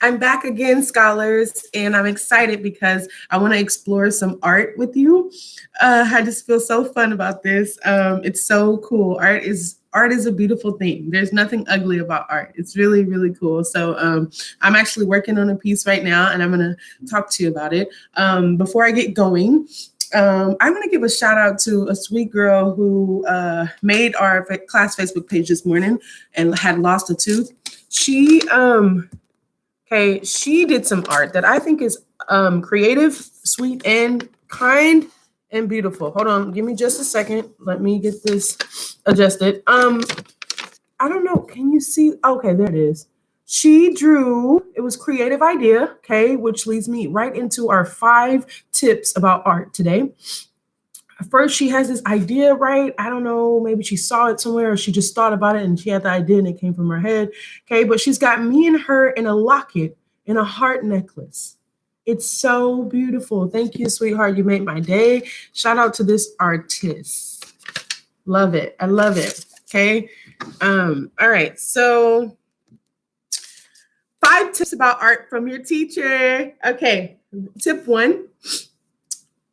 I'm back again, scholars, and I'm excited because I want to explore some art with you. I just feel so fun about this. It's so cool. Art is a beautiful thing. There's nothing ugly about art. It's really, really cool. So I'm actually working on a piece right now, and I'm going to talk to you about it. Before I get going, I want to give a shout out to a sweet girl who made our class Facebook page this morning and had lost a tooth. She did some art that I think is creative, sweet, and kind and beautiful. Hold on, give me just a second. Let me get this adjusted. I don't know. Can you see? Okay, there it is. She drew, it was creative idea, okay, which leads me right into our 5 tips about art today. First, she has this idea, right? I don't know, maybe she saw it somewhere or she just thought about it and she had the idea and it came from her head. Okay, but she's got me and her in a locket in a heart necklace. It's so beautiful. Thank you, sweetheart. You made my day. Shout out to this artist. Love it. I love it. Okay. All right. So 5 tips about art from your teacher. Okay. Tip 1,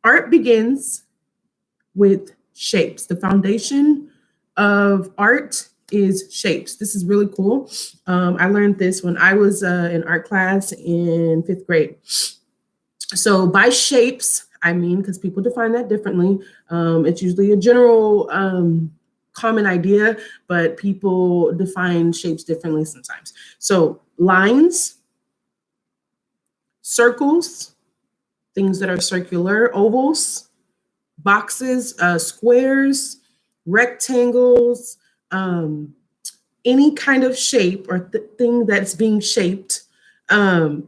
art begins with shapes. The foundation of art is shapes. This is really cool. I learned this when I was in art class in 5th grade. So by shapes, I mean, because people define that differently. It's usually a general common idea, but people define shapes differently sometimes. So lines, circles, things that are circular, ovals, boxes, squares, rectangles, any kind of shape or thing that's being shaped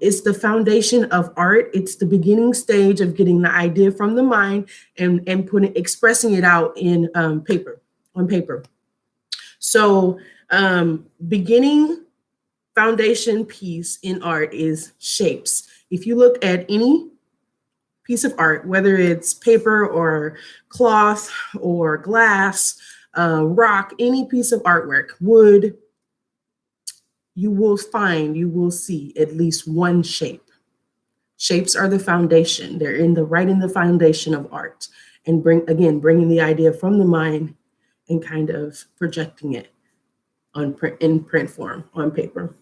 is the foundation of art. It's the beginning stage of getting the idea from the mind and expressing it out in on paper. So beginning foundation piece in art is shapes. If you look at any piece of art, whether it's paper or cloth or glass, rock, any piece of artwork, wood, you will see at least one shape. Shapes are the foundation. They're right in the foundation of art, and bringing the idea from the mind and kind of projecting it in print form on paper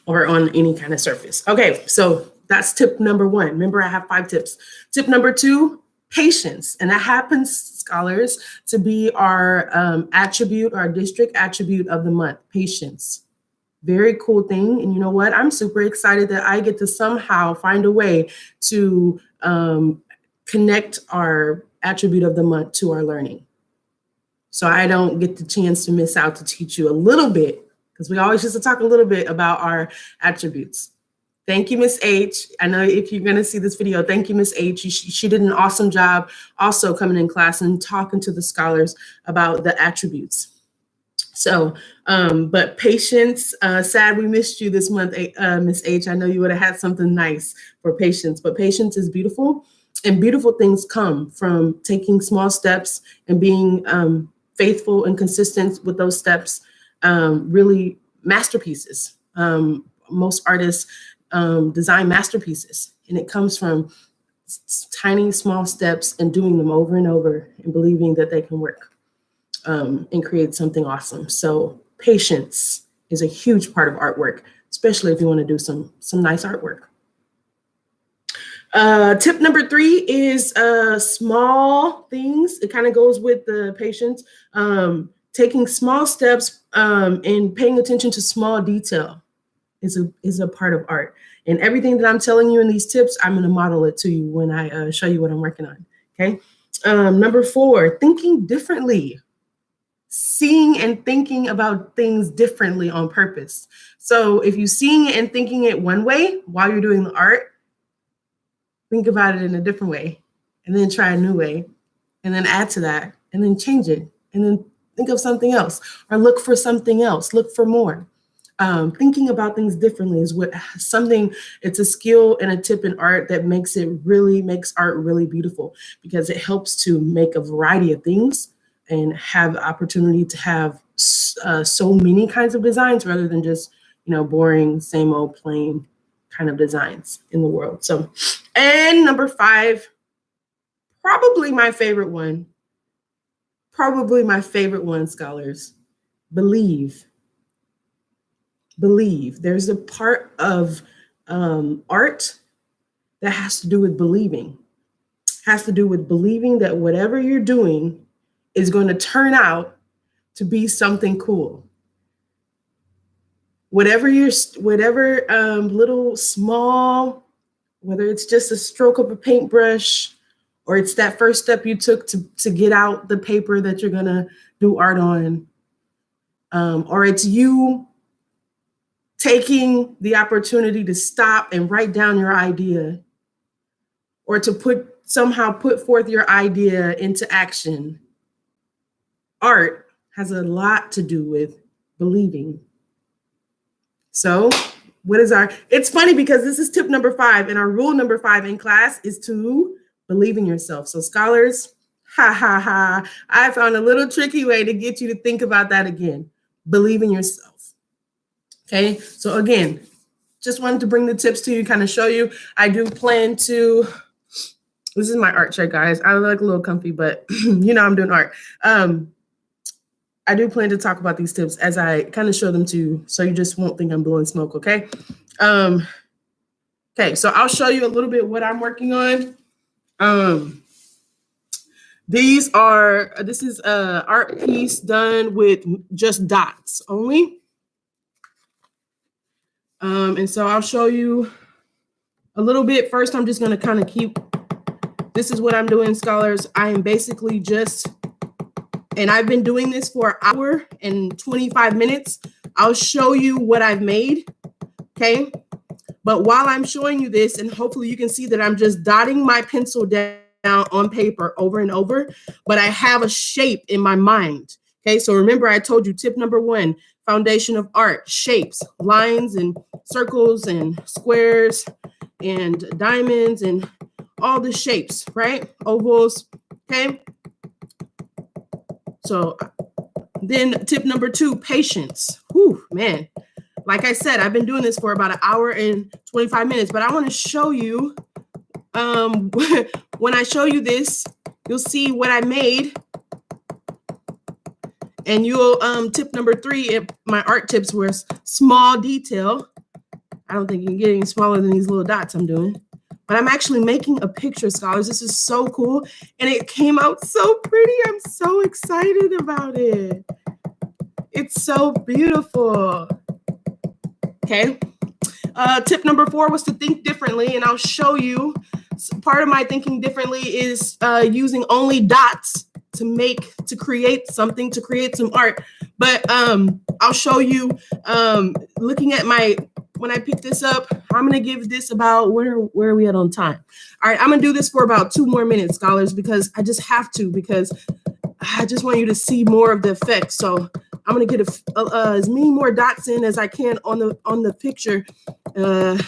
or on any kind of surface. Okay, so that's tip number 1. Remember, I have 5 tips. Tip number 2, patience. And that happens, scholars, to be our our district attribute of the month, patience. Very cool thing. And you know what? I'm super excited that I get to somehow find a way to connect our attribute of the month to our learning. So I don't get the chance to miss out to teach you a little bit, because we always used to talk a little bit about our attributes. Thank you, Miss H. I know if you're going to see this video, thank you, Miss H. She did an awesome job also coming in class and talking to the scholars about the attributes. So, but patience, sad we missed you this month, Miss H. I know you would have had something nice for patience, but patience is beautiful, and beautiful things come from taking small steps and being faithful and consistent with those steps. Really masterpieces. Most artists design masterpieces, and it comes from tiny, small steps and doing them over and over and believing that they can work and create something awesome. So patience is a huge part of artwork, especially if you want to do some nice artwork. Tip number 3 is small things. It kind of goes with the patience. Taking small steps and paying attention to small detail is a part of art. And everything that I'm telling you in these tips, I'm going to model it to you when I show you what I'm working on. Okay. Number 4, thinking differently. Seeing and thinking about things differently on purpose. So if you're seeing it and thinking it one way while you're doing the art, think about it in a different way, and then try a new way, and then add to that, and then change it, and then think of something else, or look for something else, look for more. Thinking about things differently is it's a skill and a tip in art that makes art really beautiful, because it helps to make a variety of things and have the opportunity to have so many kinds of designs rather than just boring, same old plain kind of designs in the world. So, and number 5, probably my favorite one, scholars, believe. There's a part of art that has to do with believing, that whatever you're doing is going to turn out to be something cool. Whatever little small, whether it's just a stroke of a paintbrush, or it's that first step you took to get out the paper that you're going to do art on, or it's you taking the opportunity to stop and write down your idea, or to somehow put forth your idea into action. Art has a lot to do with believing. So it's funny because this is tip number 5, and our rule number 5 in class is to believe in yourself. So scholars, I found a little tricky way to get you to think about that again. Believe in yourself. Okay, so again, just wanted to bring the tips to you, kind of show you. I do plan to, this is my art shirt, guys. I look a little comfy, but I'm doing art. I do plan to talk about these tips as I kind of show them to you, so you just won't think I'm blowing smoke, okay? Okay, so I'll show you a little bit what I'm working on. This is an art piece done with just dots only. And so I'll show you a little bit. First, I'm just going to kind of this is what I'm doing, scholars. I am basically and I've been doing this for an hour and 25 minutes. I'll show you what I've made, okay? But while I'm showing you this, and hopefully you can see that I'm just dotting my pencil down on paper over and over, but I have a shape in my mind, okay? So remember, I told you tip number 1, foundation of art, shapes, lines and circles and squares and diamonds and all the shapes, right? Ovals, okay? So then tip number 2, patience. Whew, man. Like I said, I've been doing this for about an hour and 25 minutes, but I want to show you, when I show you this, you'll see what I made. And you'll, tip number 3, my art tips were small detail. I don't think you can get any smaller than these little dots I'm doing. But I'm actually making a picture, scholars. This is so cool. And it came out so pretty. I'm so excited about it. It's so beautiful. Okay. Tip number 4 was to think differently. And I'll show you. Part of my thinking differently is using only dots to create something, to create some art. But I'll show you, looking at when I pick this up, I'm going to give this about, where are we at on time? All right, I'm going to do this for about 2 more minutes, scholars, because I just have to, because I just want you to see more of the effect. So I'm going to get as many more dots in as I can on the picture in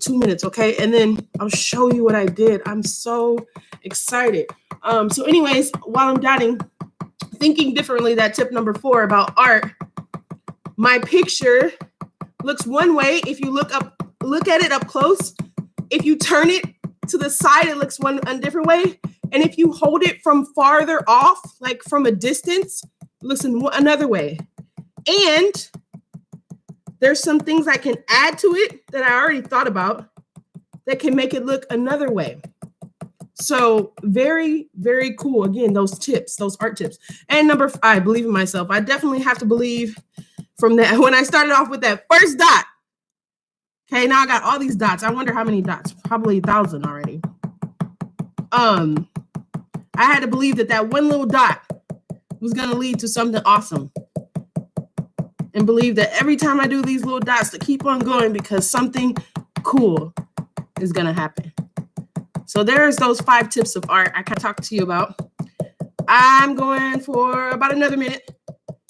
2 minutes, okay? And then I'll show you what I did. I'm so excited. So anyways, while I'm dotting, thinking differently, that tip number 4 about art, my picture looks one way if you look at it up close. If you turn it to the side, it looks a different way. And if you hold it from farther off, like from a distance, it looks another way. And there's some things I can add to it that I already thought about that can make it look another way. So very, very cool. Again, those art tips. And number 5, believe in myself. I definitely have to believe from that. When I started off with that first dot, okay, now I got all these dots. I wonder how many dots, probably 1,000 already. I had to believe that one little dot was going to lead to something awesome. And believe that every time I do these little dots, to keep on going, because something cool is going to happen. So there's those 5 tips of art I can talk to you about. I'm going for about another minute,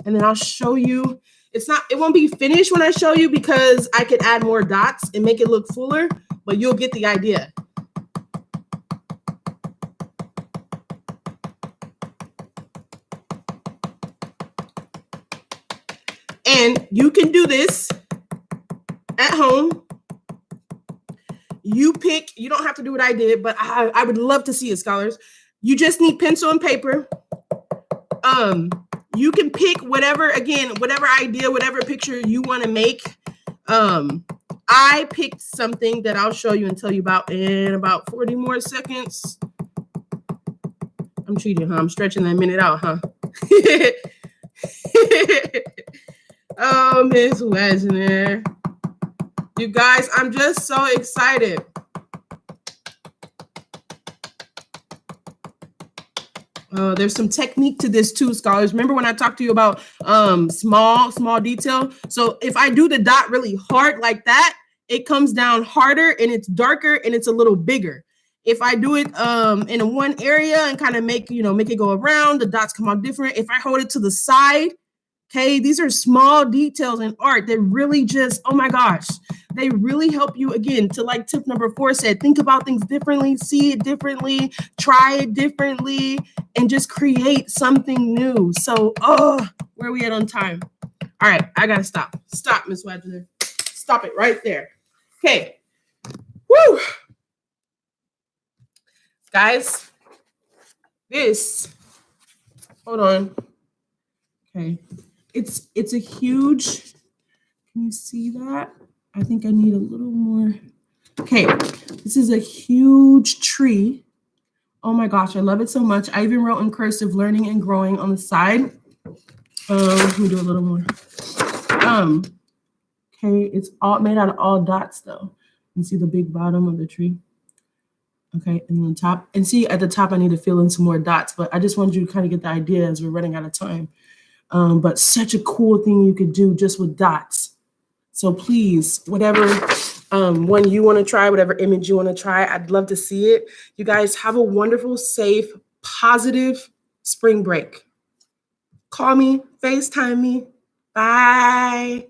and then I'll show you. It won't be finished when I show you, because I could add more dots and make it look fuller, but you'll get the idea. And you can do this at home, you pick, you don't have to do what I did, but I would love to see it, scholars. You just need pencil and paper. You can pick whatever, again, whatever idea, whatever picture you want to make. I picked something that I'll show you and tell you about in about 40 more seconds. I'm cheating, huh? I'm stretching that minute out, huh? Oh, Miss Wesner. You guys, I'm just so excited. There's some technique to this too, scholars. Remember when I talked to you about small detail? So if I do the dot really hard like that, it comes down harder and it's darker and it's a little bigger. If I do it in one area and kind of make it go around, the dots come out different. If I hold it to the side, okay, these are small details in art that really just, oh my gosh, they really help you, again, to like tip number 4 said, think about things differently, see it differently, try it differently, and just create something new. So, where are we at on time? All right, I gotta stop. Stop, Miss Wagner. Stop it right there. Okay. Woo! Guys, hold on. Okay. It's a huge, can you see that? I think I need a little more. Okay, this is a huge tree. Oh my gosh, I love it so much. I even wrote in cursive, learning and growing on the side. Let me do a little more. Okay, it's all made out of all dots though. You see the big bottom of the tree? Okay, and then the top. And see, at the top, I need to fill in some more dots, but I just wanted you to kind of get the idea as we're running out of time. But such a cool thing you could do just with dots. So please, whatever one you want to try, whatever image you want to try, I'd love to see it. You guys have a wonderful, safe, positive spring break. Call me, FaceTime me. Bye.